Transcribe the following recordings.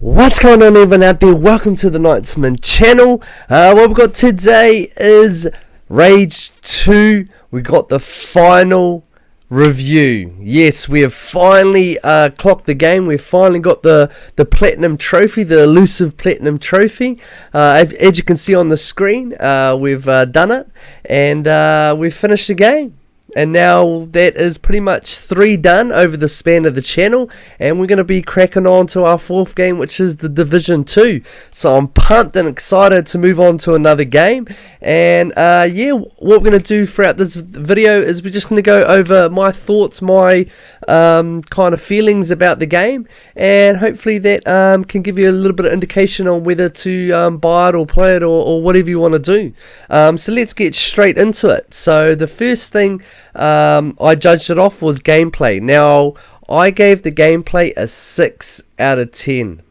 What's going on, everyone out there? Welcome to the Knightsman channel. What we've got today is Rage 2. We got the final review. Yes, we have finally clocked the game. We've finally got the platinum trophy, the elusive platinum trophy. As you can see on the screen, we've done it, and we've finished the game. And now that is pretty much 3 done over the span of the channel, and we're going to be cracking on to our 4th game, which is the Division 2. So I'm pumped and excited to move on to another game. And yeah, what we're going to do throughout this video is we're just going to go over my thoughts, my kind of feelings about the game, and hopefully that can give you a little bit of indication on whether to buy it or play it or whatever you want to do. So let's get straight into it. So the first thing I judged it off was gameplay. Now, I gave the gameplay a 6 out of 10.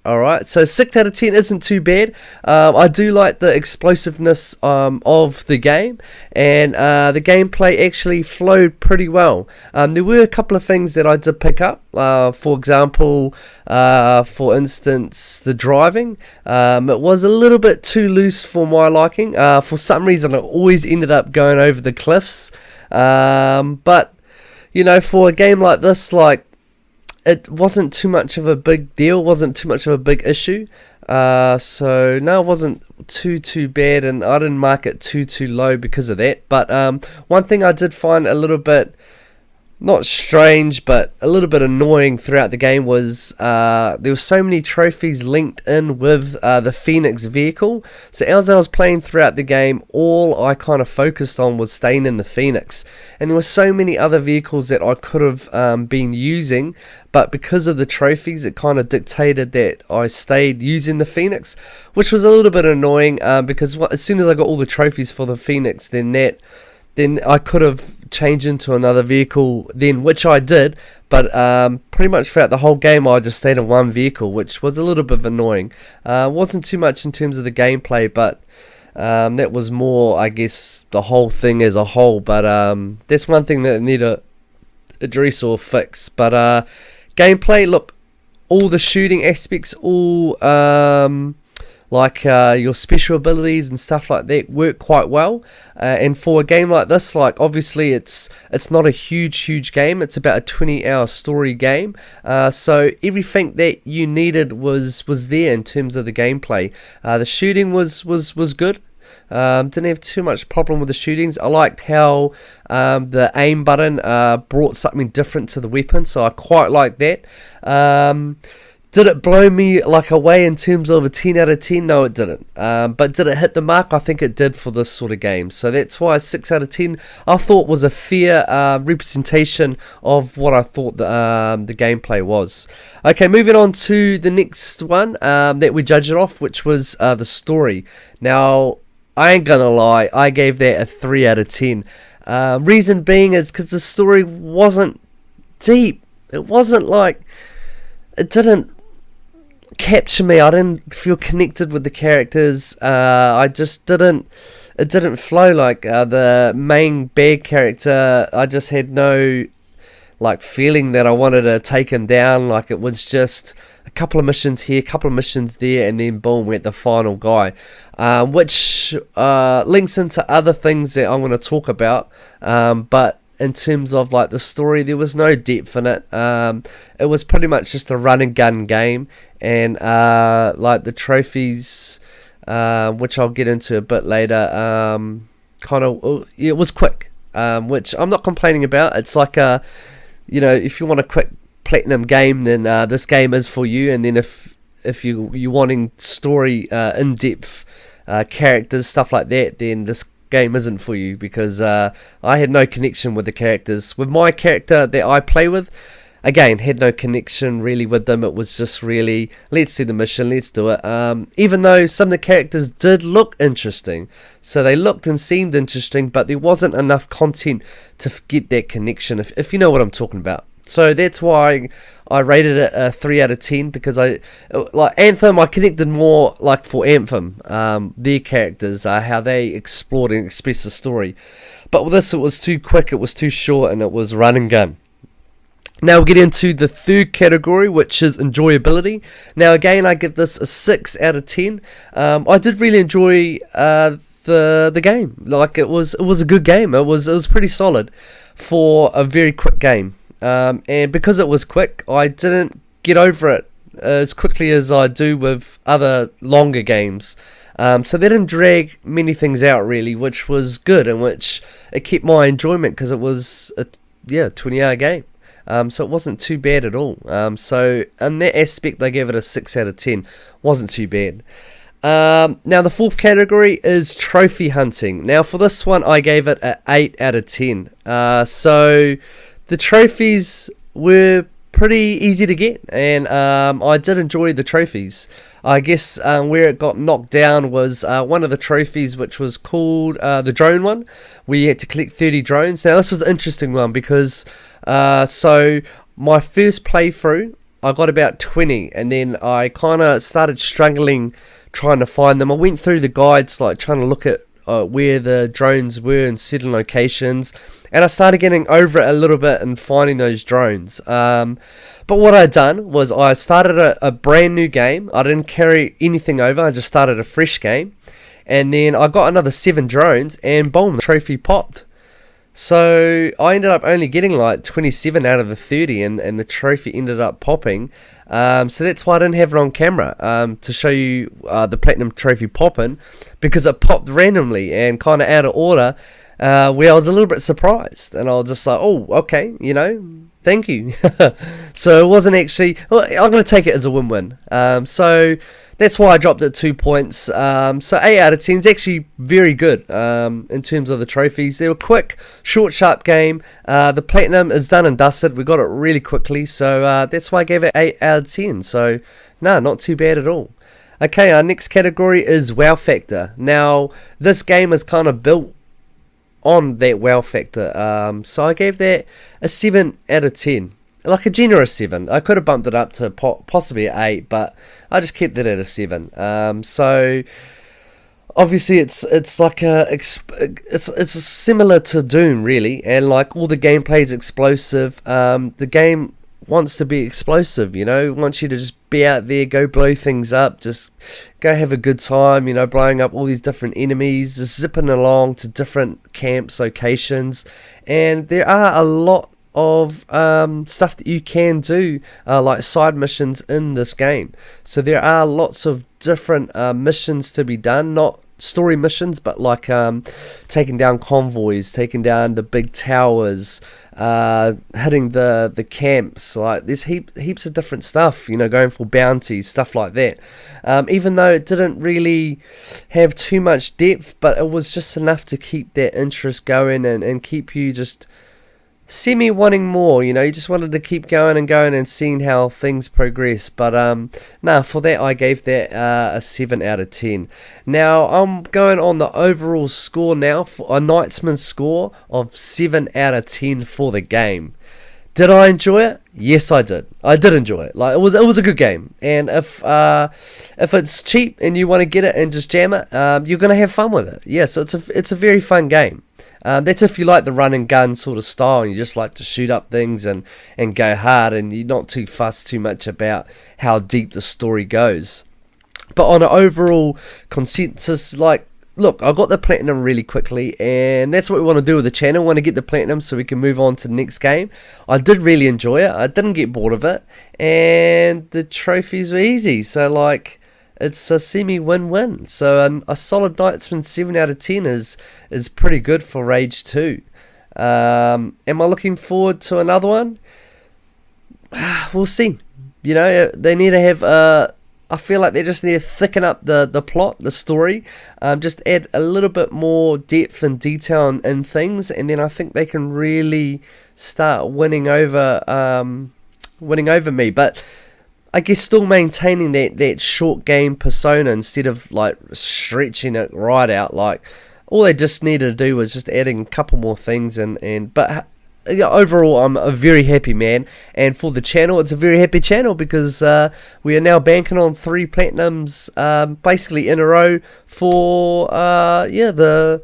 Alright, so 6 out of 10 isn't too bad. I do like the explosiveness of the game, and the gameplay actually flowed pretty well. There were a couple of things that I did pick up. For example, for instance, the driving. It was a little bit too loose for my liking. For some reason, I always ended up going over the cliffs. But, you know, for a game like this, like, it wasn't too much of a big deal, wasn't too much of a big issue. So no, it wasn't too bad, and I didn't mark it too low because of that. But one thing I did find a little bit, not strange, but a little bit annoying throughout the game was there were so many trophies linked in with the Phoenix vehicle. So as I was playing throughout the game, all I kind of focused on was staying in the Phoenix. And there were so many other vehicles that I could have been using, but because of the trophies, it kind of dictated that I stayed using the Phoenix, which was a little bit annoying because as soon as I got all the trophies for the Phoenix, then I could have changed into another vehicle then, which I did, but pretty much throughout the whole game I just stayed in one vehicle, which was a little bit annoying. Wasn't too much in terms of the gameplay, but that was more, I guess, the whole thing as a whole. But that's one thing that I need to address or fix. But gameplay, look, all the shooting aspects, all like your special abilities and stuff like that work quite well, and for a game like this, like, obviously it's not a huge game. It's about a 20-hour story game, so everything that you needed was there in terms of the gameplay. The shooting was good. Didn't have too much problem with the shootings. I liked how the aim button brought something different to the weapon, so I quite liked that. Did it blow me like away in terms of a 10 out of 10? No, it didn't. But did it hit the mark? I think it did for this sort of game. So that's why 6 out of 10 I thought was a fair representation of what I thought the gameplay was. Okay, moving on to the next one that we judged it off, which was the story. Now, I ain't gonna lie, I gave that a 3 out of 10. Reason being is because the story wasn't deep. It wasn't like, it didn't capture me. I didn't feel connected with the characters. I just didn't. It didn't flow like the main bad character. I just had no like feeling that I wanted to take him down. Like, it was just a couple of missions here, a couple of missions there, and then boom, we're at the final guy, which links into other things that I'm going to talk about. But in terms of like the story, there was no depth in it. It was pretty much just a run and gun game, and like the trophies, which I'll get into a bit later, it was quick, which I'm not complaining about. It's like you know, if you want a quick platinum game, then this game is for you. And then if you're wanting story, in-depth characters, stuff like that, then this game isn't for you, because I had no connection with the characters. With my character that I play with, again, had no connection really with them. It was just really, let's do the mission, let's do it. Even though some of the characters did look interesting, so they looked and seemed interesting, but there wasn't enough content to get that connection, if you know what I'm talking about. So that's why I rated it a 3 out of 10, because like Anthem, I connected more like for Anthem, their characters, how they explored and expressed the story. But with this, it was too quick, it was too short, and it was run and gun. Now we'll get into the third category, which is enjoyability. Now again, I give this a 6 out of 10. I did really enjoy the game. Like it was a good game. It was pretty solid for a very quick game. And because it was quick, I didn't get over it as quickly as I do with other longer games. So they didn't drag many things out really, which was good, and which it kept my enjoyment because it was a 20-hour game. So it wasn't too bad at all. So in that aspect, I gave it a 6 out of 10. Wasn't too bad. Now the fourth category is trophy hunting. Now for this one, I gave it an 8 out of 10. So the trophies were pretty easy to get, and I did enjoy the trophies. I guess where it got knocked down was one of the trophies, which was called the drone one, where you had to collect 30 drones. Now this was an interesting one because so my first playthrough, I got about 20, and then I kind of started struggling trying to find them. I went through the guides, like trying to look at where the drones were in certain locations, and I started getting over it a little bit and finding those drones. But what I'd done was I started a brand new game. I didn't carry anything over. I just started a fresh game, and then I got another 7 drones, and boom, the trophy popped. So I ended up only getting like 27 out of the 30, and the trophy ended up popping. So that's why I didn't have it on camera, to show you the platinum trophy popping, because it popped randomly and kind of out of order, where I was a little bit surprised, and I was just like, oh, okay, thank you. So it wasn't actually, well, I'm going to take it as a win-win. So that's why I dropped it 2 points. So 8 out of 10 is actually very good in terms of the trophies. They were quick, short, sharp game. The platinum is done and dusted. We got it really quickly. So that's why I gave it 8 out of 10. So no, not too bad at all. Okay, our next category is wow factor. Now, this game is kind of built on that wow factor. So I gave that a 7 out of 10. Like a generous 7. I could have bumped it up to possibly an 8, but I just kept it at a 7. So obviously it's like it's similar to Doom really, and like all the gameplay is explosive. The game wants to be explosive, wants you to just be out there, go blow things up, just go have a good time, blowing up all these different enemies, just zipping along to different camps, locations, and there are a lot of stuff that you can do, like side missions in this game. So there are lots of different missions to be done, not story missions, but like taking down convoys, taking down the big towers, hitting the camps. Like there's heaps of different stuff, going for bounties, stuff like that. Even though it didn't really have too much depth, but it was just enough to keep that interest going and keep you just semi wanting more. You just wanted to keep going and seeing how things progress. But for that I gave that a 7 out of 10. Now I'm going on the overall score now, for a Knightsman score of 7 out of 10 for the game. Did I enjoy it? Yes, I did. I did enjoy it. Like it was a good game, and if it's cheap and you want to get it and just jam it, you're gonna have fun with it. Yeah, so it's a very fun game. That's if you like the run and gun sort of style, and you just like to shoot up things and go hard, and you're not too fussed too much about how deep the story goes. But on an overall consensus, like, look, I got the platinum really quickly, and that's what we want to do with the channel. We want to get the platinum so we can move on to the next game. I did really enjoy it. I didn't get bored of it, and the trophies were easy. So, like, it's a semi-win-win. So a solid Knightsman 7 out of 10 is pretty good for Rage 2. Am I looking forward to another one? We'll see. They need to have I feel like they just need to thicken up the plot, the story, just add a little bit more depth and detail in things, and then I think they can really start winning over me. But I guess still maintaining that short game persona instead of like stretching it right out. Like all they just needed to do was just adding a couple more things, but overall I'm a very happy man, and for the channel it's a very happy channel because we are now banking on 3 platinums basically in a row for the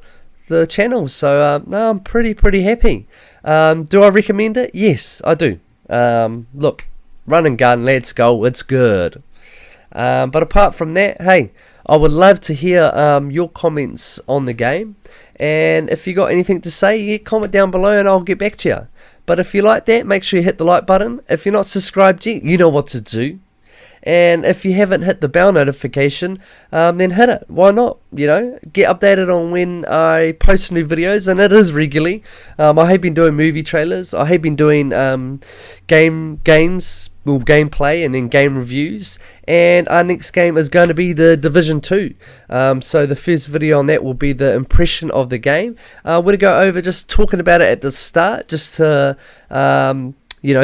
channel. So no, I'm pretty happy. Do I recommend it? Yes, I do. Look, run and gun, let's go, it's good. But apart from that, hey, I would love to hear your comments on the game. And if you got anything to say, yeah, comment down below and I'll get back to you. But if you like that, make sure you hit the like button. If you're not subscribed yet, you know what to do. And if you haven't hit the bell notification, then hit it. Why not? You know, get updated on when I post new videos, and it is regularly. I have been doing movie trailers. I have been doing gameplay, and then game reviews. And our next game is going to be the Division 2. So the first video on that will be the impression of the game. We're going to go over just talking about it at the start, just to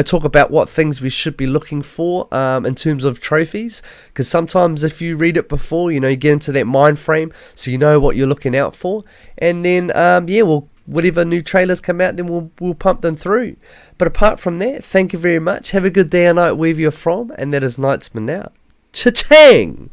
talk about what things we should be looking for in terms of trophies, because sometimes if you read it before, you get into that mind frame, so you know what you're looking out for. And then whatever new trailers come out, then we'll pump them through. But apart from that, thank you very much. Have a good day or night wherever you're from, and that is Knightsman out. Cha-ching!